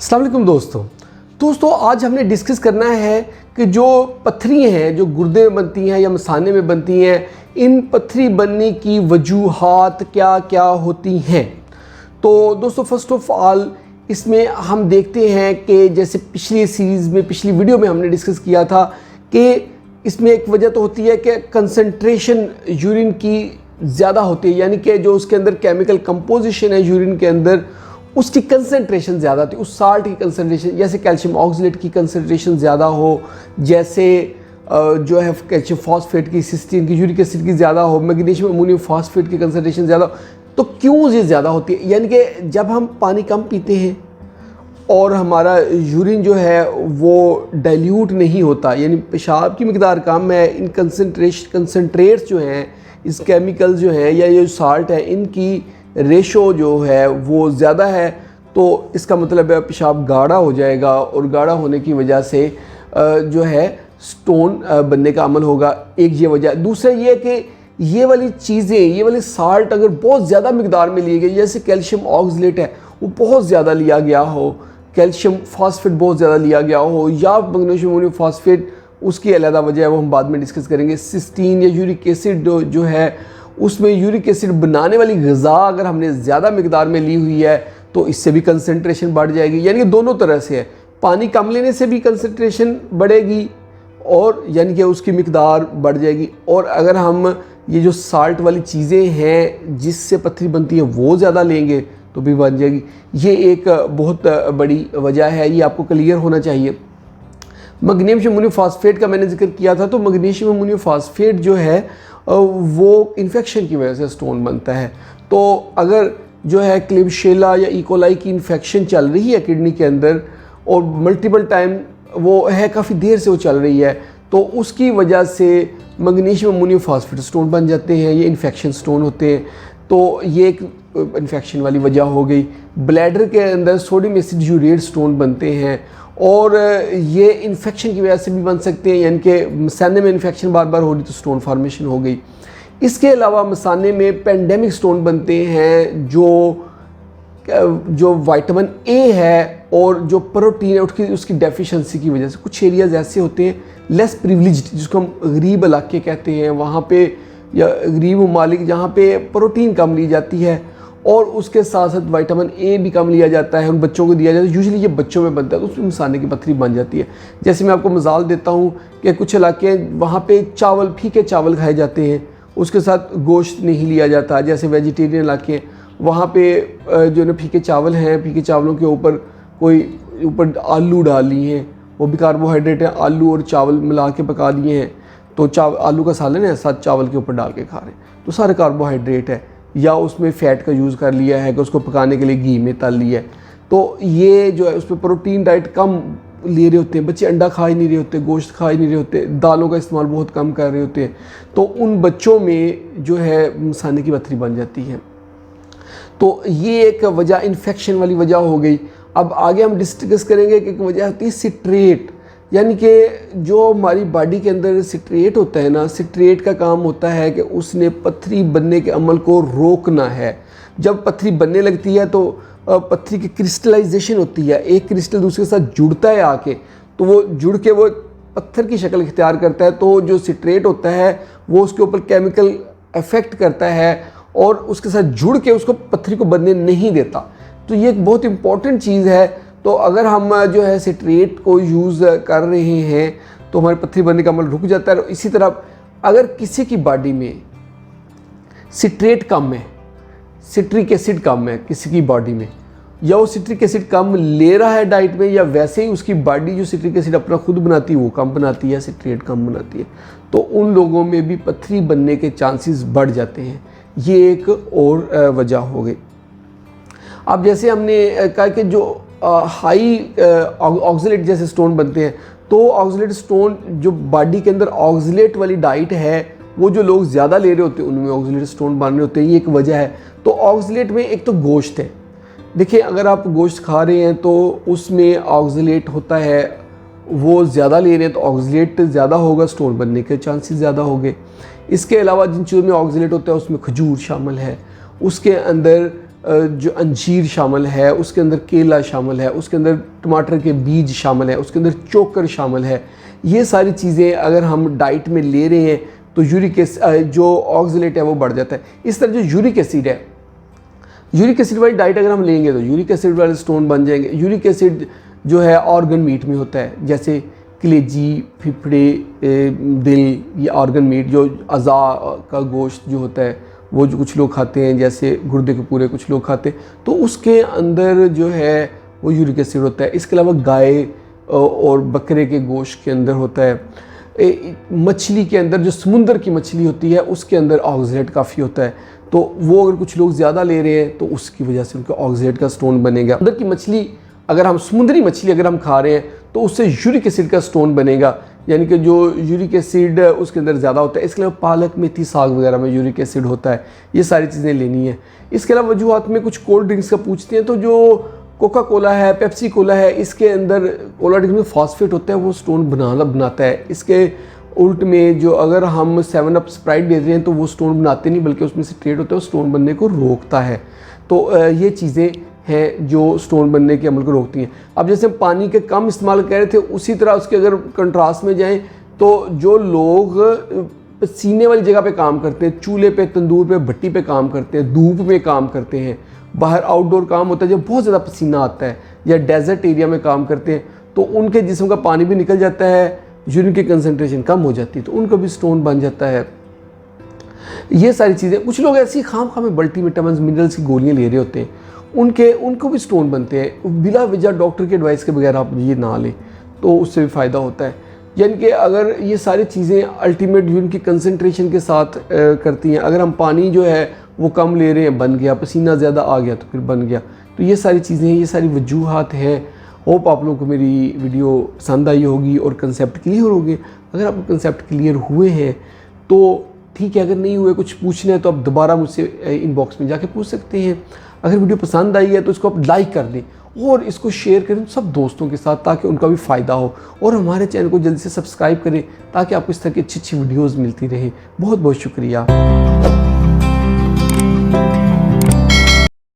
अस्सलाम वालेकुम दोस्तों आज हमने डिस्कस करना है कि जो पत्थरी हैं जो गुर्दे में बनती हैं या मसाने में बनती हैं, इन पत्थरी बनने की वजूहात क्या क्या होती हैं। तो दोस्तों फर्स्ट ऑफ ऑल इसमें हम देखते हैं कि जैसे पिछली सीरीज़ में पिछली वीडियो में हमने डिस्कस किया था कि इसमें एक वजह तो होती है कि कंसंट्रेशन यूरिन की ज़्यादा होती है, यानी कि जो उसके अंदर केमिकल कंपोजिशन है यूरिन के अंदर उसकी कंसंट्रेशन ज़्यादा थी, उस साल्ट की कंसंट्रेशन, जैसे कैल्शियम ऑक्सलेट की कंसंट्रेशन ज़्यादा हो, जैसे जो है कैल्शियम फॉस्फेट की, सिस्टीन की, यूरिक एसिड की ज़्यादा हो, मैग्नीशियम अमोनियम फॉस्फेट की कंसंट्रेशन ज़्यादा हो। तो क्यों ये ज़्यादा होती है? यानी कि जब हम पानी कम पीते हैं और हमारा यूरिन जो है वो डाइल्यूट नहीं होता, यानी पेशाब की मकदार कम है, इन कंसंट्रेट्स जो हैं, इस केमिकल जो हैं या ये साल्ट है, इनकी रेशो जो है वो ज़्यादा है, तो इसका मतलब है पेशाब गाढ़ा हो जाएगा और गाढ़ा होने की वजह से जो है स्टोन बनने का अमल होगा। एक ये वजह। दूसरा ये कि ये वाली चीज़ें, ये वाली साल्ट अगर बहुत ज़्यादा मकदार में ली गई, जैसे कैल्शियम ऑक्सलेट है वो बहुत ज़्यादा लिया गया हो, कैल्शियम फॉस्फेट बहुत ज़्यादा लिया गया हो, या मैग्नीशियम अमोनियम फॉस्फेट, उसकी अलग वजह है, वो हम बाद में डिस्कस करेंगे। सिस्टीन या यूरिक एसिड जो है उसमें यूरिक एसिड बनाने वाली ग़िज़ा अगर हमने ज़्यादा मकदार में ली हुई है तो इससे भी कंसंट्रेशन बढ़ जाएगी। यानी कि दोनों तरह से है, पानी कम लेने से भी कंसंट्रेशन बढ़ेगी और यानी कि उसकी मकदार बढ़ जाएगी, और अगर हम ये जो साल्ट वाली चीज़ें हैं जिससे पत्थरी बनती है वो ज़्यादा लेंगे तो भी बन जाएगी। ये एक बहुत बड़ी वजह है, ये आपको क्लियर होना चाहिए। मैग्नीशियम अमोनियम फॉस्फेट का मैंने जिक्र किया था, तो मैग्नीशियम अमोनियम फॉस्फेट जो है वो इन्फेक्शन की वजह से स्टोन बनता है। तो अगर जो है क्लेब्सियला या इकोलाई की इन्फेक्शन चल रही है किडनी के अंदर और मल्टीपल टाइम वो है, काफ़ी देर से वो चल रही है, तो उसकी वजह से मैग्नीशियम अमोनियम फॉस्फेट स्टोन बन जाते हैं, ये इन्फेक्शन स्टोन होते हैं। तो ये एक इन्फेक्शन वाली वजह हो गई। ब्लैडर के अंदर सोडियम एसिड यूरेट स्टोन बनते हैं और ये इन्फेक्शन की वजह से भी बन सकते हैं, यानी कि मसाने में इन्फेक्शन बार बार हो रही तो स्टोन फार्मेशन हो गई। इसके अलावा मसाने में पेंडेमिक स्टोन बनते हैं जो विटामिन ए है और जो प्रोटीन है उसकी डेफिशिएंसी की वजह से। कुछ एरियाज़ ऐसे होते हैं लेस प्रिविलेज्ड, जिसको हम गरीब इलाके कहते हैं, वहाँ पे या गरीब ममालिक जहाँ पे प्रोटीन कम ली जाती है और उसके साथ साथ विटामिन ए भी कम लिया जाता है, उन बच्चों को दिया जाता है। यूजुअली ये बच्चों में बनता है, तो उसमें मसाने की पत्थरी बन जाती है। जैसे मैं आपको मिसाल देता हूँ कि कुछ इलाके वहाँ पे चावल, फीके चावल खाए जाते हैं, उसके साथ गोश्त नहीं लिया जाता। जैसे वेजिटेरियन इलाके, वहाँ पे जो ना फीके चावल हैं, फीके चावलों के ऊपर कोई ऊपर आलू डाल लिए हैं, वो भी कार्बोहाइड्रेट है, आलू और चावल मिला के पका लिए हैं, तो आलू का सालन है, साथ चावल के ऊपर डाल के खा रहे हैं, तो सारे कार्बोहाइड्रेट है। या उसमें फ़ैट का यूज़ कर लिया है कि उसको पकाने के लिए घी में तल लिया है, तो ये जो है उसमें प्रोटीन डाइट कम ले रहे होते हैं। बच्चे अंडा खा ही नहीं रहे होते, गोश्त खा ही नहीं रहे होते, दालों का इस्तेमाल बहुत कम कर रहे होते हैं, तो उन बच्चों में जो है मसाने की पत्थरी बन जाती है। तो ये एक वजह इन्फेक्शन वाली वजह हो गई। अब आगे हम डिस्कस करेंगे कि एक वजह होती है सिट्रेट, यानी कि जो हमारी बॉडी के अंदर सिट्रेट होता है ना, सिट्रेट का काम होता है कि उसने पत्थरी बनने के अमल को रोकना है। जब पत्थरी बनने लगती है तो पत्थरी की क्रिस्टलाइजेशन होती है, एक क्रिस्टल दूसरे के साथ जुड़ता है आके, तो वो जुड़ के वो पत्थर की शक्ल इख्तियार करता है। तो जो सिट्रेट होता है वो उसके ऊपर केमिकल इफेक्ट करता है और उसके साथ जुड़ के उसको पत्थरी को बनने नहीं देता। तो ये एक बहुत इंपॉर्टेंट चीज़ है। तो अगर हम जो है सिट्रेट को यूज़ कर रहे हैं तो हमारी पत्थरी बनने का अमल रुक जाता है। इसी तरह अगर किसी की बॉडी में सिट्रेट कम है, सिट्रिक एसिड कम है किसी की बॉडी में, या वो सिट्रिक एसिड कम ले रहा है डाइट में, या वैसे ही उसकी बॉडी जो सिट्रिक एसिड अपना खुद बनाती है वो कम बनाती है, सिट्रेट कम बनाती है, तो उन लोगों में भी पत्थरी बनने के चांसेस बढ़ जाते हैं। ये एक और वजह हो गई। अब जैसे हमने कहा कि जो हाई ऑक्सलेट जैसे स्टोन बनते हैं, तो ऑक्सलेट स्टोन जो बॉडी के अंदर ऑक्सलेट वाली डाइट है वो जो लोग ज़्यादा ले रहे होते हैं उनमें ऑक्सलेट स्टोन बन रहे होते हैं, ये एक वजह है। तो ऑक्सलेट में एक तो गोश्त है, देखिए अगर आप गोश्त खा रहे हैं तो उसमें ऑक्सलेट होता है, वो ज़्यादा ले रहे हैं तो ऑक्सलेट ज़्यादा होगा, स्टोन बनने के चांसेस ज़्यादा होंगे। इसके अलावा जिन चीज़ों में ऑक्सलेट होता है उसमें खजूर शामिल है, उसके अंदर जो अंजीर शामिल है, उसके अंदर केला शामिल है, उसके अंदर टमाटर के बीज शामिल है, उसके अंदर चोकर शामिल है। ये सारी चीज़ें अगर हम डाइट में ले रहे हैं तो यूरिक एसिड जो ऑक्सलेट है वो बढ़ जाता है। इस तरह जो यूरिक एसिड है, यूरिक एसिड वाली डाइट अगर हम लेंगे तो यूरिक एसिड वाले स्टोन बन जाएंगे। यूरिक एसिड जो है ऑर्गन मीट में होता है, जैसे कलेजी, फेफड़े, दिल, ये ऑर्गन मीट जो अज़ा का गोश्त जो होता है वो जो कुछ लोग खाते हैं, जैसे गुर्दे के पूरे कुछ लोग खाते हैं, तो उसके अंदर जो है वो यूरिक एसिड होता है। इसके अलावा गाय और बकरे के गोश्त के अंदर होता है। मछली के अंदर जो समुंदर की मछली होती है उसके अंदर ऑक्सलेट काफ़ी होता है, तो वो अगर कुछ लोग ज़्यादा ले रहे हैं तो उसकी वजह से उनका ऑक्सलेट का स्टोन बनेगा। अंदर की मछली अगर हम समुद्री मछली अगर हम खा रहे हैं तो उससे यूरिक एसिड का स्टोन बनेगा, यानी कि जो यूरिक एसिड उसके अंदर ज़्यादा होता है। इसके अलावा पालक, मेथी, साग वगैरह में यूरिक एसिड होता है। ये सारी चीज़ें लेनी है। इसके अलावा वजूहात में कुछ कोल्ड ड्रिंक्स का पूछते हैं, तो जो कोका कोला है, पेप्सी कोला है, इसके अंदर कोला ड्रिंक में फॉस्फेट होता है, वो स्टोन बनाता है। इसके उल्ट में जो अगर हम 7 अप स्प्राइट दे रहे हैं तो वो स्टोन बनाते नहीं, बल्कि उसमें सिट्रेट होता है, वो स्टोन बनने को रोकता है। तो ये चीज़ें हैं जो स्टोन बनने के अमल को रोकती हैं। अब जैसे हम पानी के कम इस्तेमाल कर रहे थे, उसी तरह उसके अगर कंट्रास्ट में जाएं तो जो लोग पसीने वाली जगह पे काम करते हैं, चूल्हे पे, तंदूर पे, भट्टी पे काम करते हैं, धूप में काम करते हैं, बाहर आउटडोर काम होता है जब बहुत ज़्यादा पसीना आता है, या डेजर्ट एरिया में काम करते हैं, तो उनके जिस्म का पानी भी निकल जाता है, यूरिन की कंसंट्रेशन कम हो जाती है, तो उनको भी स्टोन बन जाता है। ये सारी चीज़ें, कुछ लोग ऐसी खाम में मल्टीविटामिन्स, मिनरल्स की गोलियाँ ले रहे होते हैं, उनको भी स्टोन बनते हैं। बिला वजह डॉक्टर के एडवाइस के बगैर आप ये ना लें तो उससे भी फ़ायदा होता है। यानी कि अगर ये सारी चीज़ें अल्टीमेट यूरिन की कंसंट्रेशन के साथ करती हैं। अगर हम पानी जो है वो कम ले रहे हैं, बन गया, पसीना ज़्यादा आ गया तो फिर बन गया। तो ये सारी चीज़ें, ये सारी वजूहात हैं। होप आप लोगों को मेरी वीडियो पसंद आई होगी और कंसेप्ट क्लियर हो गए। अगर आपको कंसेप्ट क्लियर हुए हैं तो ठीक है, अगर नहीं हुए, कुछ पूछना है तो आप दोबारा मुझसे इनबॉक्स में जाके पूछ सकते हैं। अगर वीडियो पसंद आई है तो इसको आप लाइक कर दें और इसको शेयर करें सब दोस्तों के साथ, ताकि उनका भी फ़ायदा हो। और हमारे चैनल को जल्दी से सब्सक्राइब करें ताकि आपको इस तरह की अच्छी अच्छी वीडियोज़ मिलती रहें। बहुत बहुत शुक्रिया।